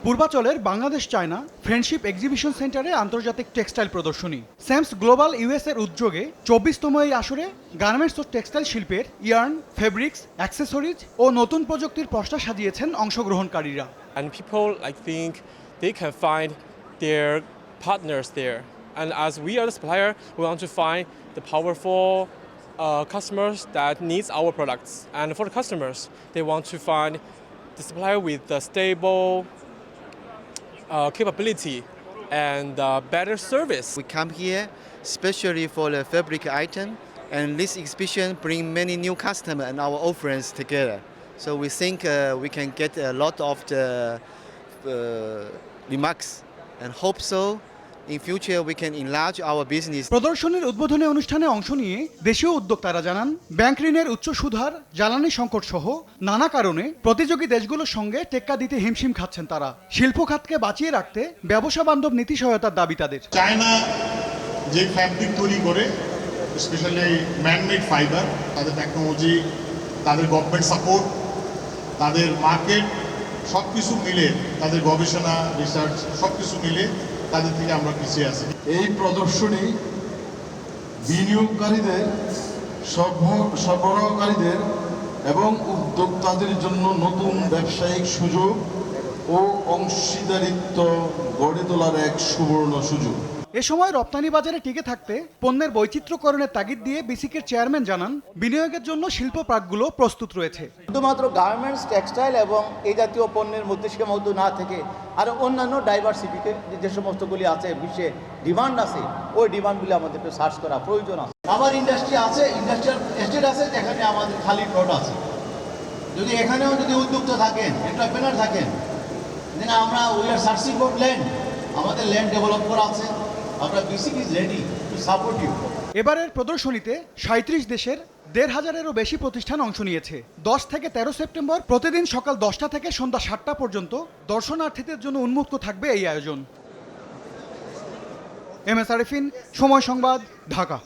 পূর্বাচলের Bangladesh China friendship exhibition সেন্টারে আন্তর্জাতিক textile প্রদর্শনী স্যামস গ্লোবাল ইউএস এর উদ্যোগে 24তম এই আসরে গার্মেন্টস ও টেক্সটাইল শিল্পের ইয়ার্ন, ফেব্রিক্স, অ্যাক্সেসরিজ ও নতুন প্রযুক্তির পসরা সাজিয়েছেন অংশগ্রহণকারীরা। And people, I think, they can find their partners there. And as we are the supplier, we want to find the powerful customers that needs our products. And for the customers, they want to find the supplier with the stable capability and better service. We come here especially for the fabric item, and this exhibition bring many new customers and our old friends together. So we think we can get a lot of the remarks and hope so. In future we can enlarge our business. প্রদর্শনীর উদ্বোধনী অনুষ্ঠানে অংশ নিয়ে দেশীয় উদ্যোক্তারা জানান, bank ঋণের উচ্চ সুদহার, জ্বালানি সংকট সহ নানা কারণে প্রতিযোগী দেশগুলোর সঙ্গে টেক্কা দিতে হিমশিম খাচ্ছেন তারা। শিল্প খাতকে বাঁচিয়ে রাখতে ব্যবসা বান্ধব নীতি সহায়তার দাবি তাদের। চায়না যে ফ্যাব্রিক তৈরি করে, স্পেশালি ম্যানমেড ফাইবার, তাদের টেকনোলজি, তাদের গভর্নমেন্ট সাপোর্ট, তাদের মার্কেট সব কিছু মিলে, তাদের গবেষণা রিসার্চ সব কিছু মিলে তাদের থেকে আমরা পিছিয়ে আছি। এই প্রদর্শনী বিনিয়োগকারীদের, সরবরাহকারীদের এবং উদ্যোক্তাদের জন্য নতুন ব্যবসায়িক সুযোগ ও অংশীদারিত্ব গড়ে তোলার এক সুবর্ণ সুযোগ। এ সময় রপ্তানি বাজারে টিকে থাকতে পণ্যের বৈচিত্র্যকরণের তাগিদ দিয়ে বিসিকের চেয়ারম্যান জানান, বিনিয়োগের জন্য শিল্প পার্কগুলো প্রস্তুত রয়েছে। শুধুমাত্র গার্মেন্টস, টেক্সটাইল এবং এই জাতীয় পণ্যের মধ্যে সীমাবদ্ধ না থেকে আরও অন্যান্য ডাইভার্সিটিকে যে সমস্তগুলি আছে, বিশ্বে ডিমান্ড আছে, ওই ডিমান্ডগুলি আমাদেরকে সার্চ করা প্রয়োজন আছে। আমার ইন্ডাস্ট্রি আছে, ইন্ডাস্ট্রিয়াল এস্টেট আছে, যেখানে আমাদের খালি প্লট আছে। যদি এখানেও যদি উদ্যোক্তা থাকেন, এন্টারপ্রেনার থাকেন, দেন আমরা we are searching for land, আমাদের ল্যান্ড ডেভেলপ করা আছে। এবারের প্রদর্শনীতে 37 দেশের 1,500-এরও বেশি প্রতিষ্ঠান অংশ নিয়েছে। 10 থেকে 13 সেপ্টেম্বর প্রতিদিন সকাল 10টা থেকে সন্ধ্যা 7টা পর্যন্ত দর্শনার্থীদের জন্য উন্মুক্ত থাকবে এই আয়োজন। এম এস আরিফিন, সময় সংবাদ, ঢাকা।